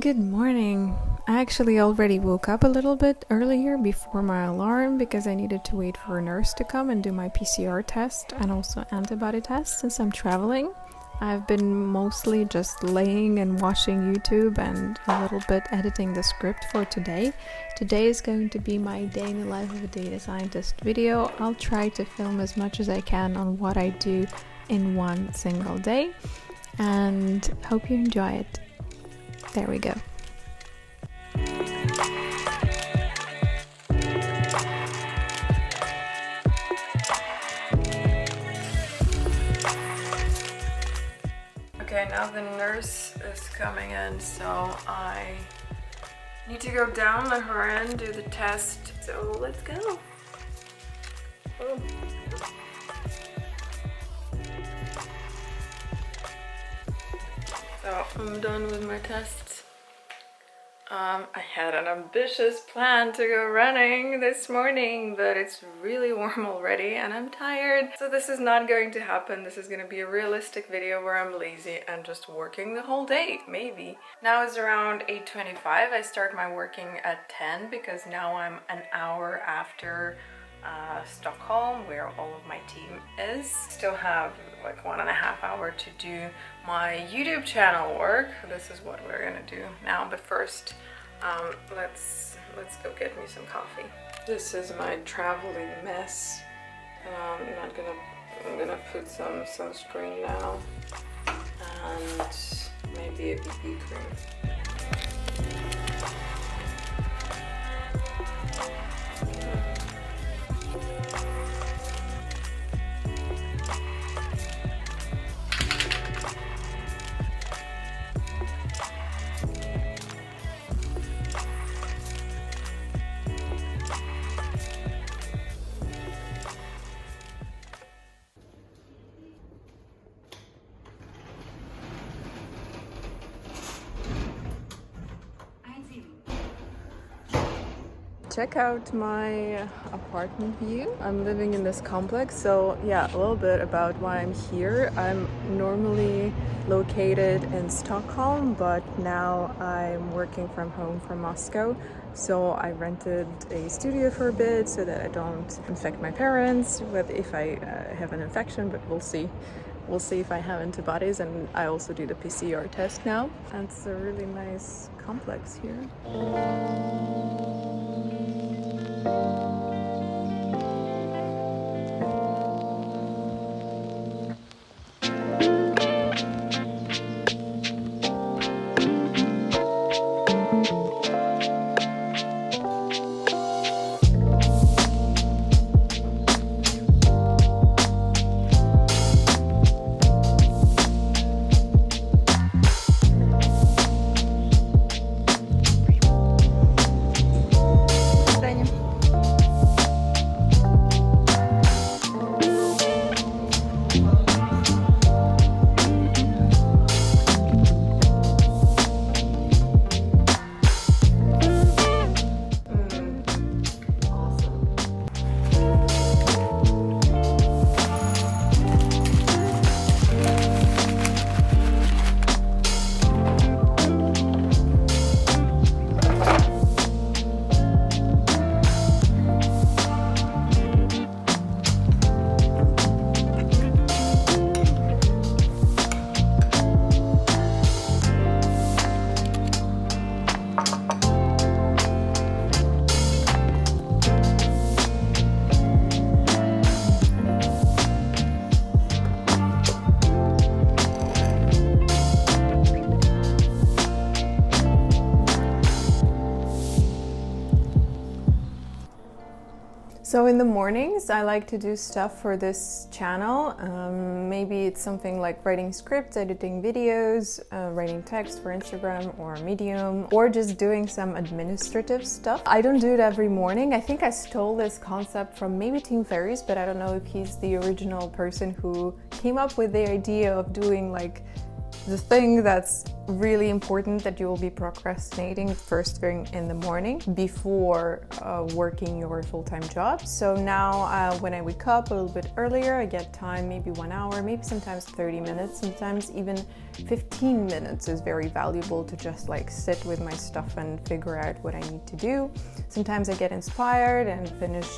Good morning. I actually already woke up a little bit earlier before my alarm because I needed to wait for a nurse to come and do my PCR test and also antibody test since I'm traveling. I've been mostly just laying and watching YouTube and a little bit editing the script for today. Today is going to be my day in the life of a data scientist video. I'll try to film as much as I can on what I do in one single day and hope you enjoy it. There we go. Okay, now the nurse is coming in, so I need to go down, let her in, do the test. So let's go. Oh. So I'm done with my tests. I had an ambitious plan to go running this morning, but it's really warm already and I'm tired. So this is not going to happen. This is going to be a realistic video where I'm lazy and just working the whole day, maybe. Now it's around 8:25. I start my working at 10 because now I'm an hour after Stockholm, where all of my team is. Still have like 1.5 hours to do my YouTube channel work. This is what we're gonna do now, but first let's go get me some coffee. This is my traveling mess. I'm gonna put some sunscreen now and maybe a BB cream. Check out my apartment view. I'm living in this complex, so yeah, a little bit about why I'm here. I'm normally located in Stockholm, but now I'm working from home from Moscow. So I rented a studio for a bit so that I don't infect my parents if I have an infection, but we'll see. We'll see if I have antibodies, and I also do the PCR test now. And it's a really nice complex here. So in the mornings, I like to do stuff for this channel. Maybe it's something like writing scripts, editing videos, writing text for Instagram or Medium, or just doing some administrative stuff. I don't do it every morning. I think I stole this concept from maybe Tim Ferriss, but I don't know if he's the original person who came up with the idea of doing like The thing that's really important that you will be procrastinating first thing in the morning before working your full-time job. So now when I wake up a little bit earlier, I get time, maybe 1 hour, maybe sometimes 30 minutes, sometimes even 15 minutes is very valuable to just like sit with my stuff and figure out what I need to do. Sometimes I get inspired and finish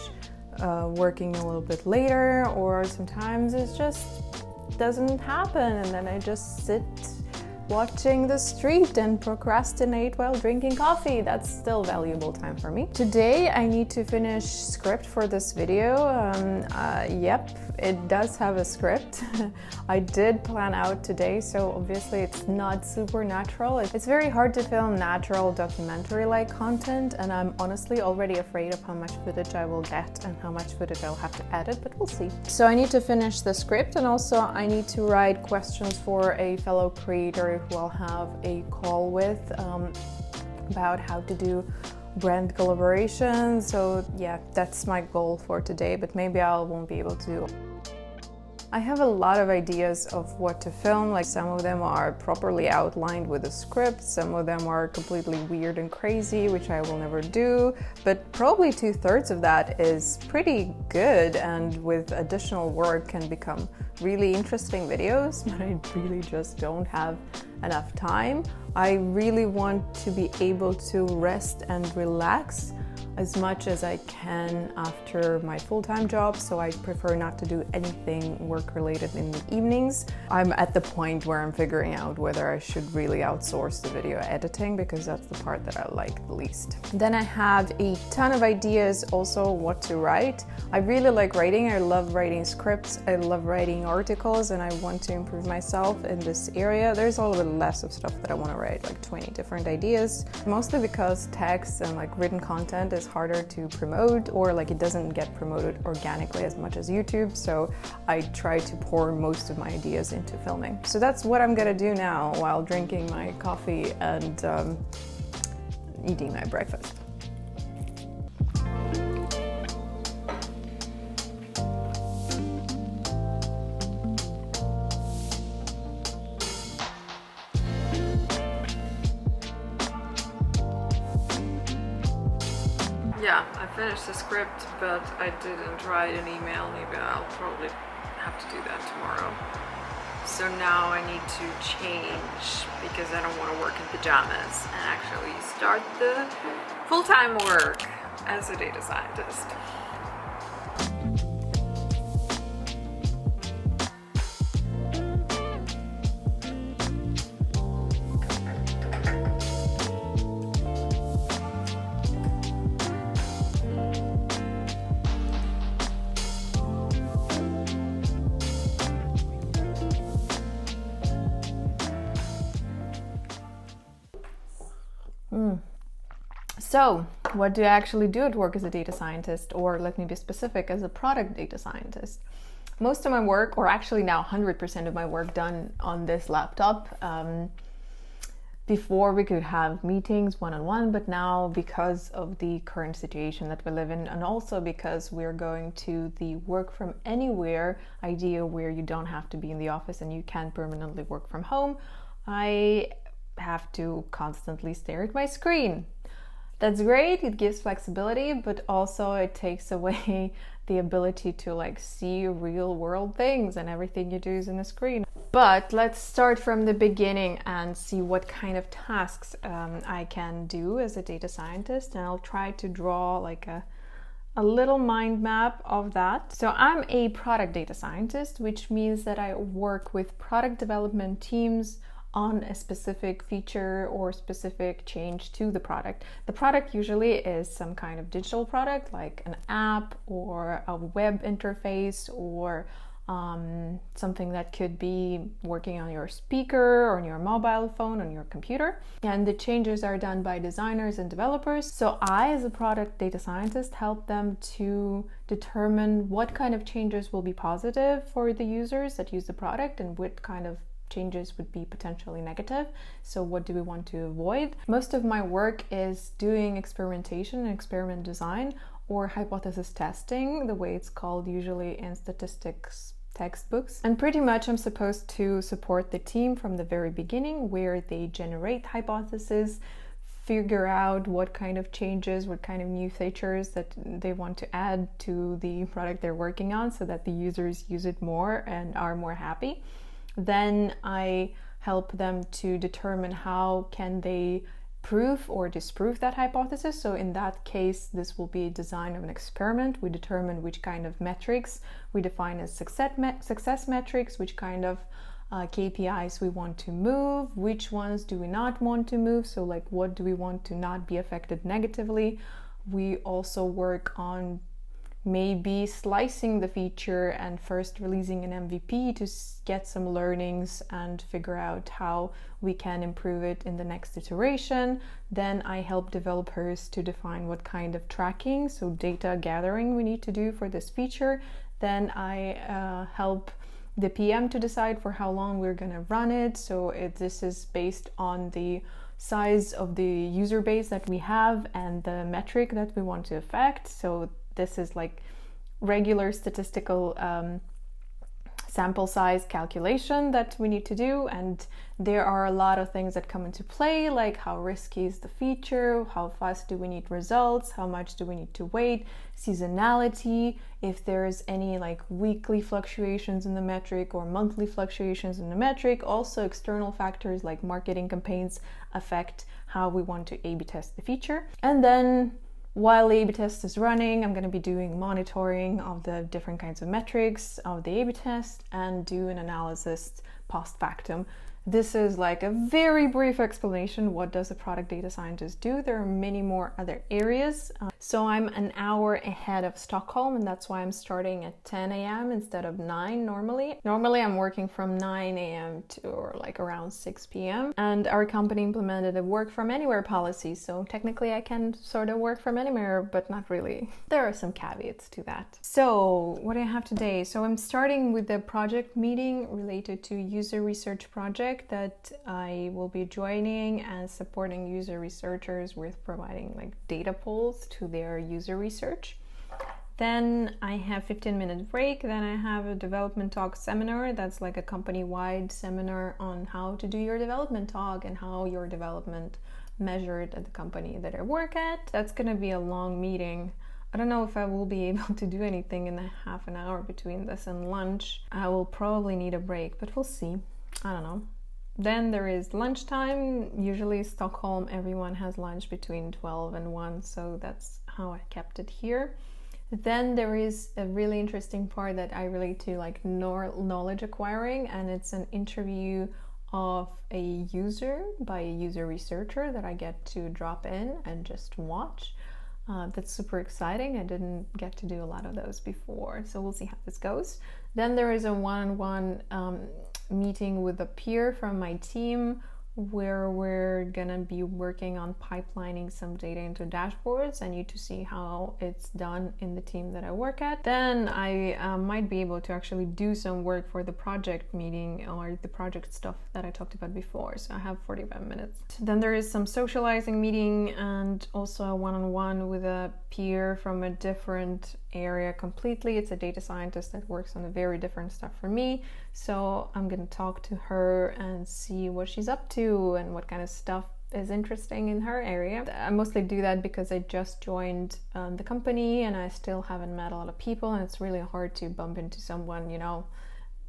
working a little bit later, or sometimes it just doesn't happen and then I just sit watching the street and procrastinate while drinking coffee. That's still valuable time for me. Today I need to finish script for this video. Yep, it does have a script. I did plan out today, so obviously it's not super natural. It's very hard to film natural documentary-like content, and I'm honestly already afraid of how much footage I will get and how much footage I'll have to edit, but we'll see. So I need to finish the script, and also I need to write questions for a fellow creator who I'll have a call with about how to do brand collaboration. So yeah, that's my goal for today, but maybe I won't be able to. I have a lot of ideas of what to film, like some of them are properly outlined with a script, some of them are completely weird and crazy, which I will never do, but probably 2/3 of that is pretty good and with additional work can become really interesting videos, but I really just don't have enough time. I really want to be able to rest and relax as much as I can after my full-time job, so I prefer not to do anything work-related in the evenings. I'm at the point where I'm figuring out whether I should really outsource the video editing, because that's the part that I like the least. Then I have a ton of ideas also what to write. I really like writing. I love writing scripts, I love writing articles, and I want to improve myself in this area. There's a little bit less of stuff that I want to write, like 20 different ideas, mostly because text and like written content is harder to promote, or like it doesn't get promoted organically as much as YouTube, so I try to pour most of my ideas into filming. So that's what I'm gonna do now while drinking my coffee and eating my breakfast. Yeah, I finished the script, but I didn't write an email. Maybe I'll probably have to do that tomorrow. So now I need to change because I don't want to work in pajamas and actually start the full-time work as a data scientist. So, what do I actually do at work as a data scientist, or let me be specific, as a product data scientist? Most of my work, or actually now 100% of my work, done on this laptop. Before we could have meetings one-on-one, but now because of the current situation that we live in, and also because we're going to the work from anywhere idea where you don't have to be in the office and you can permanently work from home, I have to constantly stare at my screen. That's great, it gives flexibility, but also it takes away the ability to like see real world things, and everything you do is in the screen. But let's start from the beginning and see what kind of tasks I can do as a data scientist, and I'll try to draw like a little mind map of that. So I'm a product data scientist, which means that I work with product development teams on a specific feature or specific change to the product. The product usually is some kind of digital product, like an app or a web interface, or something that could be working on your speaker or on your mobile phone, on your computer. And the changes are done by designers and developers. So I, as a product data scientist, help them to determine what kind of changes will be positive for the users that use the product and what kind of changes would be potentially negative. So what do we want to avoid? Most of my work is doing experimentation and experiment design, or hypothesis testing, the way it's called usually in statistics textbooks. And pretty much I'm supposed to support the team from the very beginning, where they generate hypotheses, figure out what kind of changes, what kind of new features that they want to add to the product they're working on so that the users use it more and are more happy. Then I help them to determine how can they prove or disprove that hypothesis. So in that case, this will be a design of an experiment. We determine which kind of metrics we define as success metrics, which kind of KPIs we want to move, which ones do we not want to move, so like what do we want to not be affected negatively. We also work on maybe slicing the feature and first releasing an MVP to get some learnings and figure out how we can improve it in the next iteration. Then I help developers to define what kind of tracking, so data gathering, we need to do for this feature. Then I help the PM to decide for how long we're going to run it. So this is based on the size of the user base that we have and the metric that we want to affect. So this is like regular statistical sample size calculation that we need to do, and there are a lot of things that come into play, like how risky is the feature, how fast do we need results, how much do we need to wait, seasonality, if there's any like weekly fluctuations in the metric or monthly fluctuations in the metric. Also external factors like marketing campaigns affect how we want to A/B test the feature. And then while the A/B test is running, I'm going to be doing monitoring of the different kinds of metrics of the A/B test and do an analysis post factum. This is like a very brief explanation. What does a product data scientist do? There are many more other areas. So I'm an hour ahead of Stockholm, and that's why I'm starting at 10 a.m. instead of 9 normally. Normally I'm working from 9 a.m. to or like around 6 p.m. And our company implemented a work from anywhere policy. So technically I can sort of work from anywhere, but not really. There are some caveats to that. So what do I have today? So I'm starting with the project meeting related to user research project that I will be joining and supporting user researchers with providing like data polls to their user research. Then I have 15-minute break. Then I have a development talk seminar. That's like a company-wide seminar on how to do your development talk and how your development measured at the company that I work at. That's gonna be a long meeting. I don't know if I will be able to do anything in the half an hour between this and lunch. I will probably need a break, but we'll see. I don't know. Then there is lunchtime. Usually Stockholm, everyone has lunch between 12 and 1, so that's how I kept it here. Then there is a really interesting part that I relate to like knowledge acquiring, and it's an interview of a user by a user researcher that I get to drop in and just watch. That's super exciting. I didn't get to do a lot of those before, so we'll see how this goes. Then there is a one-on-one meeting with a peer from my team where we're gonna be working on pipelining some data into dashboards. I need to see how it's done in the team that I work at. Then I might be able to actually do some work for the project meeting or the project stuff that I talked about before. So I have 45 minutes. Then there is some socializing meeting and also a one-on-one with a peer from a different area completely. It's a data scientist that works on a very different stuff from me. So I'm gonna talk to her and see what she's up to and what kind of stuff is interesting in her area. I mostly do that because I just joined the company and I still haven't met a lot of people, and it's really hard to bump into someone, you know,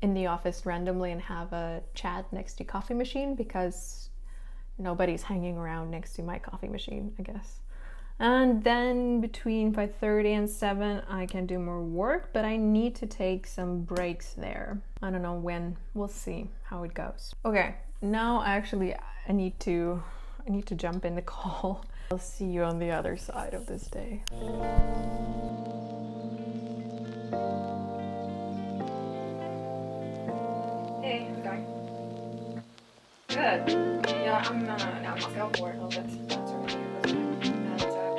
in the office randomly and have a chat next to coffee machine, because nobody's hanging around next to my coffee machine, I guess. And then between 5:30 and 7 I can do more work, but I need to take some breaks there. I don't know when. We'll see how it goes. Okay, now I need to jump in the call. I'll see you on the other side of this day. Hey, how's it going? Good. Yeah, I'm now just go for it a little bit. That's already your first time.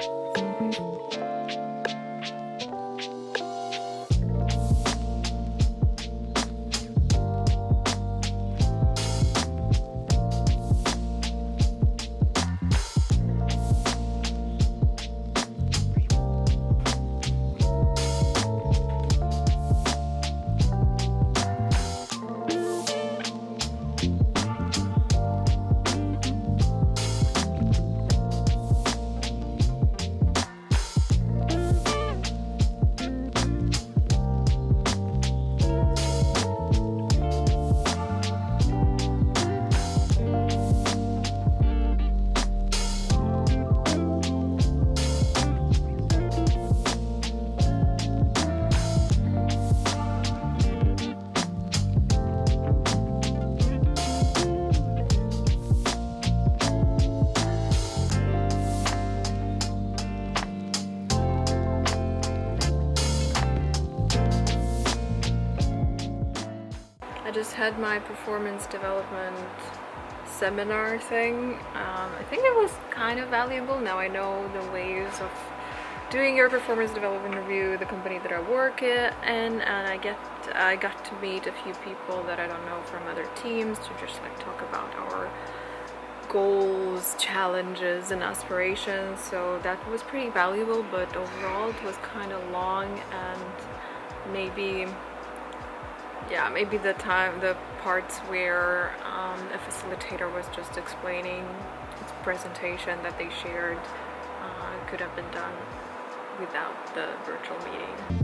had my performance development seminar thing. I think it was kind of valuable. Now I know the ways of doing your performance development review, the company that I work in, and I got to meet a few people that I don't know from other teams to just like talk about our goals, challenges, and aspirations. So that was pretty valuable, but overall it was kind of long, and maybe the parts where a facilitator was just explaining its presentation that they shared could have been done without the virtual meeting.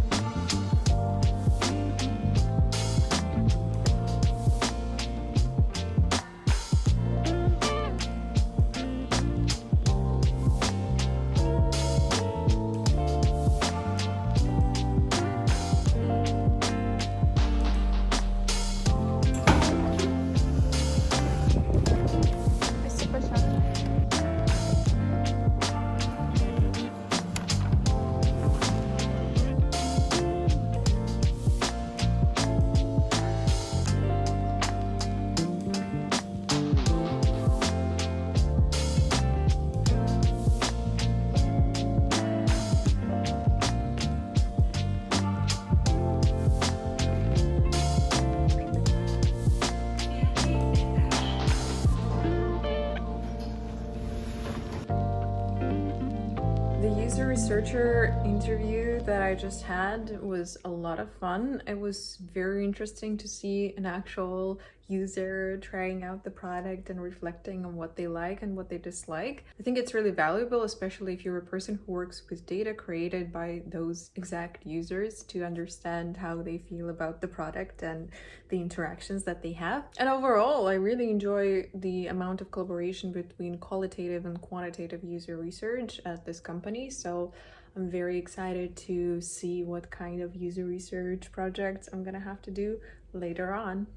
Researcher interview that I just had was a lot of fun. It was very interesting to see an actual user trying out the product and reflecting on what they like and what they dislike. I think it's really valuable, especially if you're a person who works with data created by those exact users, to understand how they feel about the product and the interactions that they have. And overall, I really enjoy the amount of collaboration between qualitative and quantitative user research at this company. So I'm very excited to see what kind of user research projects I'm gonna have to do later on.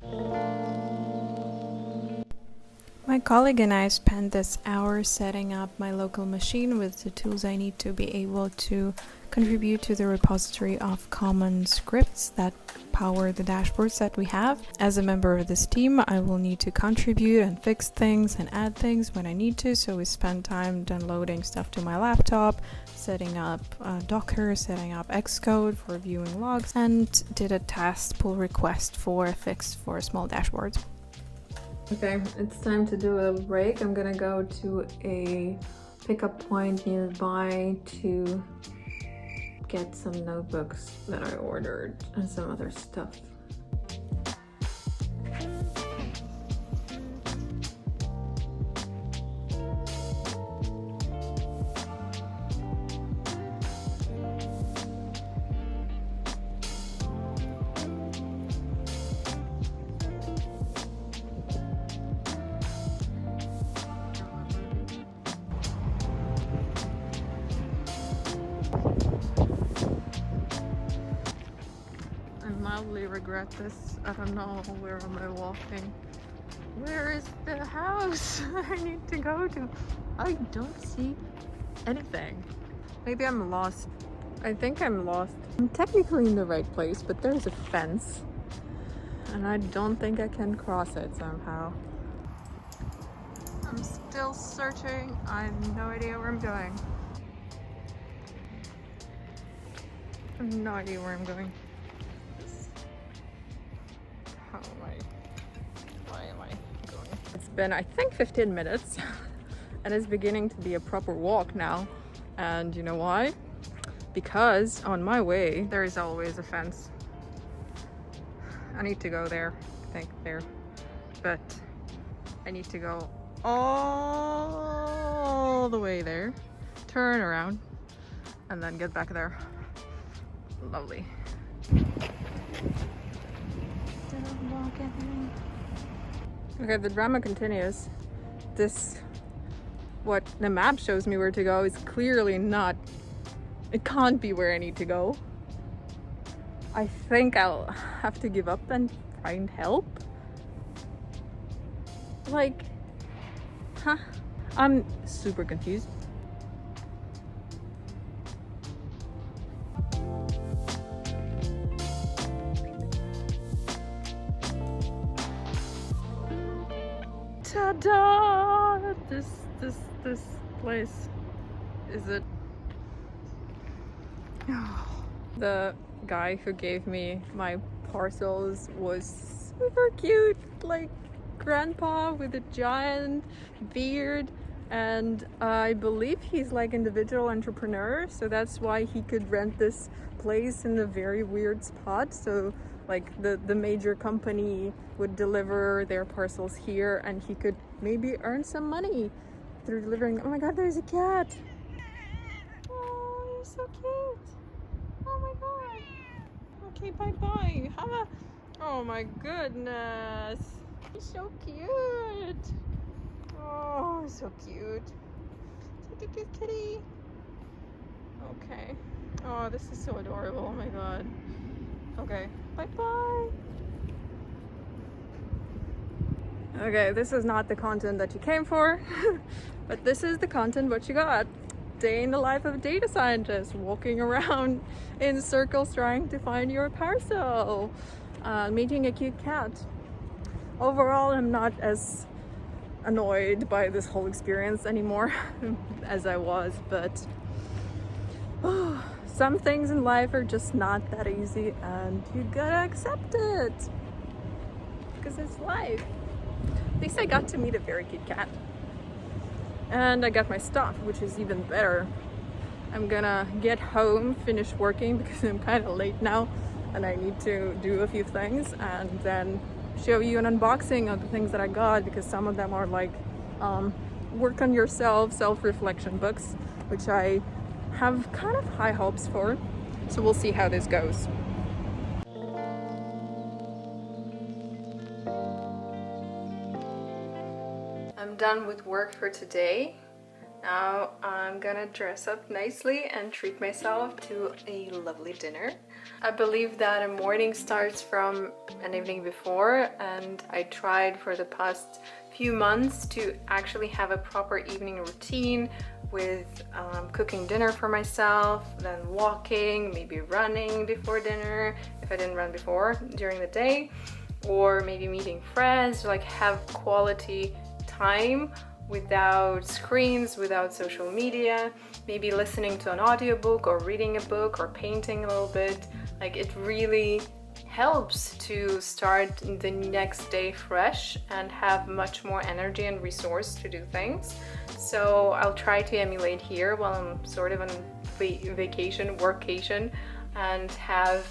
My colleague and I spent this hour setting up my local machine with the tools I need to be able to contribute to the repository of common scripts that power the dashboards that we have. As a member of this team, I will need to contribute and fix things and add things when I need to, so we spend time downloading stuff to my laptop, setting up Docker, setting up Xcode for viewing logs, and did a task pull request for a fix for a small dashboard. Okay, it's time to do a little break. I'm gonna go to a pickup point nearby to get some notebooks that I ordered and some other stuff. Regret this. I don't know, where am I walking? Where is the house I need to go to? I don't see anything. Maybe I'm lost. I think I'm lost. I'm technically in the right place, but there's a fence and I don't think I can cross it somehow. I'm still searching. I have no idea where I'm going. I have no idea where I'm going. Why am I going? It's been, I think, 15 minutes and it's beginning to be a proper walk now. And you know why? Because on my way, there is always a fence. I need to go there, I think there. But I need to go all the way there, turn around, and then get back there. Lovely. Okay, the drama continues. What the map shows me where to go is clearly not, it can't be where I need to go. I think I'll have to give up and find help. Like, huh? I'm super confused. Ta-da! This place is it. The guy who gave me my parcels was super cute, like grandpa with a giant beard, and I believe he's like individual entrepreneur, so that's why he could rent this place in a very weird spot. So like the major company would deliver their parcels here and he could maybe earn some money through delivering. Oh my god, there's a cat. Oh, you're so cute. Oh my god. Okay, bye-bye. Have a... Oh my goodness. He's so cute. Oh, so cute. Such a cute kitty. Okay. Oh, this is so adorable. Oh my god. Okay, bye-bye. Okay, this is not the content that you came for, but this is the content what you got. Day in the life of a data scientist, walking around in circles trying to find your parcel, meeting a cute cat. Overall, I'm not as annoyed by this whole experience anymore as I was, but some things in life are just not that easy and you gotta accept it because it's life. At least I got to meet a very cute cat. And I got my stuff, which is even better. I'm gonna get home, finish working because I'm kind of late now and I need to do a few things, and then show you an unboxing of the things that I got, because some of them are like work on yourself, self-reflection books, which I have kind of high hopes for. So we'll see how this goes. I'm done with work for today. Now I'm gonna dress up nicely and treat myself to a lovely dinner. I believe that a morning starts from an evening before, and I tried for the past few months to actually have a proper evening routine with cooking dinner for myself, then walking, maybe running before dinner if I didn't run before during the day, or maybe meeting friends, like have quality time without screens, without social media, maybe listening to an audiobook or reading a book or painting a little bit. Like, it really helps to start the next day fresh and have much more energy and resource to do things. So I'll try to emulate here while I'm sort of on vacation, workation, and have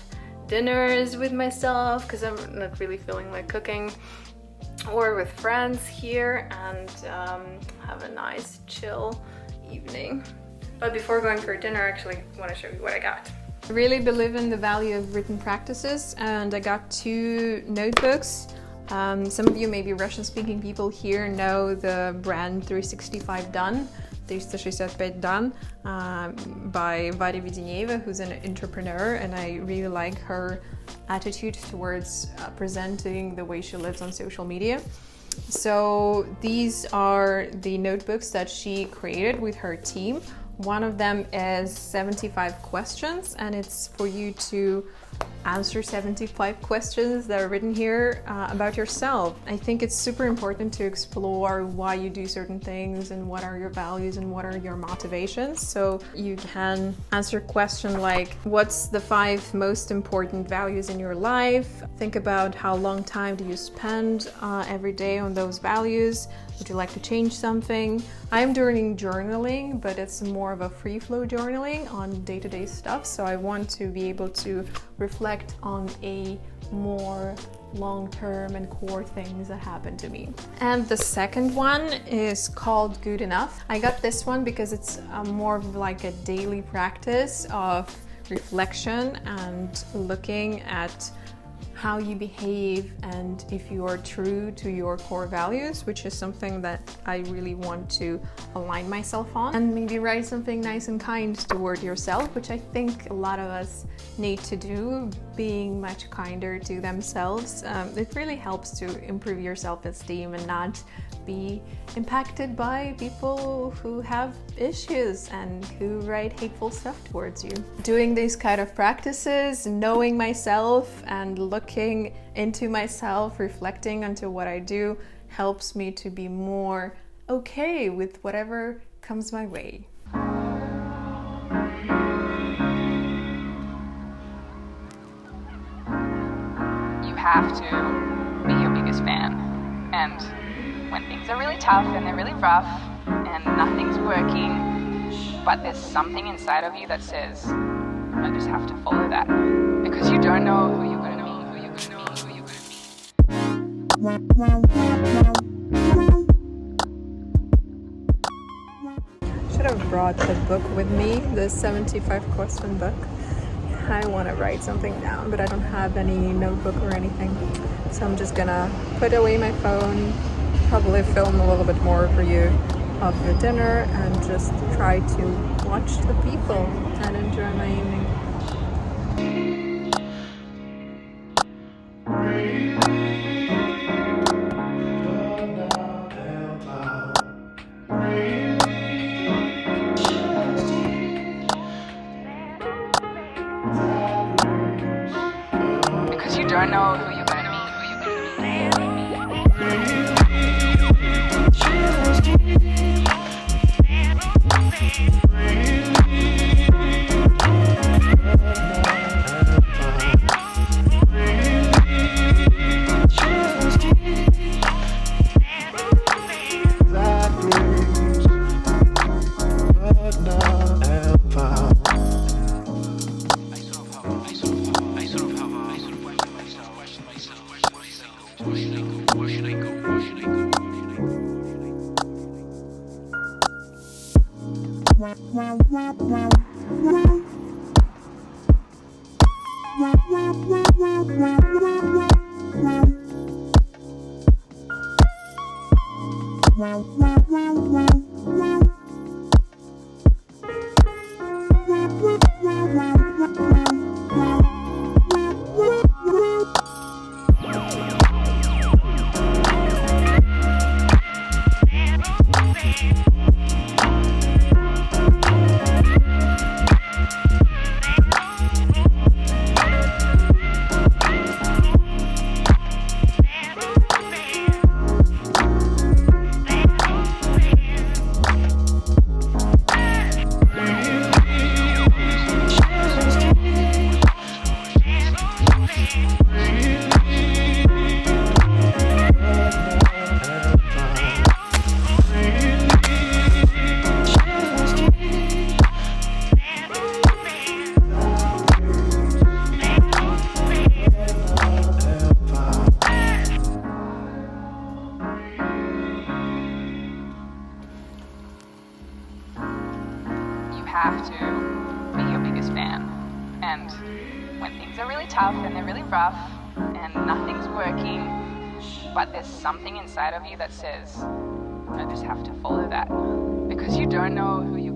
dinners with myself because I'm not really feeling like cooking, or with friends here, and have a nice chill evening. But before going for dinner, I actually want to show you what I got. I really believe in the value of written practices, and I got 2 notebooks. Some of you, maybe Russian-speaking people here, know the brand 365 Done, 365 Done, by Varia Vedenieva, who's an entrepreneur, and I really like her attitude towards presenting the way she lives on social media. So these are the notebooks that she created with her team. One of them is 75 questions, and it's for you to answer 75 questions that are written here about yourself. I think it's super important to explore why you do certain things and what are your values and what are your motivations. So you can answer a question like, what's the 5 most important values in your life? Think about how long time do you spend every day on those values. Would you like to change something? I'm doing journaling, but it's more of a free flow journaling on day-to-day stuff. So I want to be able to reflect on a more long-term and core things that happen to me. And the second one is called Good Enough. I got this one because it's more of like a daily practice of reflection and looking at how you behave and if you are true to your core values, which is something that I really want to align myself on. And maybe write something nice and kind toward yourself, which I think a lot of us need to do, being much kinder to themselves. It really helps to improve your self-esteem and not be impacted by people who have issues and who write hateful stuff towards you. Doing these kind of practices, knowing myself and looking into myself, reflecting onto what I do, helps me to be more okay with whatever comes my way. You have to be your biggest fan. And when things are really tough and they're really rough and nothing's working, but there's something inside of you that says, I just have to follow that. Because you don't know who you're going to meet, who you're going to meet, who you're going to meet. Should have brought the book with me, the 75 question book. I want to write something down, but I don't have any notebook or anything. So I'm just gonna put away my phone, probably film a little bit more for you of the dinner, and just try to watch the people and enjoy my evening. Because you don't know who you're going to meet, who you're going to meet. Have to be your biggest fan. And when things are really tough and they're really rough and nothing's working, but there's something inside of you that says, I just have to follow that. Because you don't know who you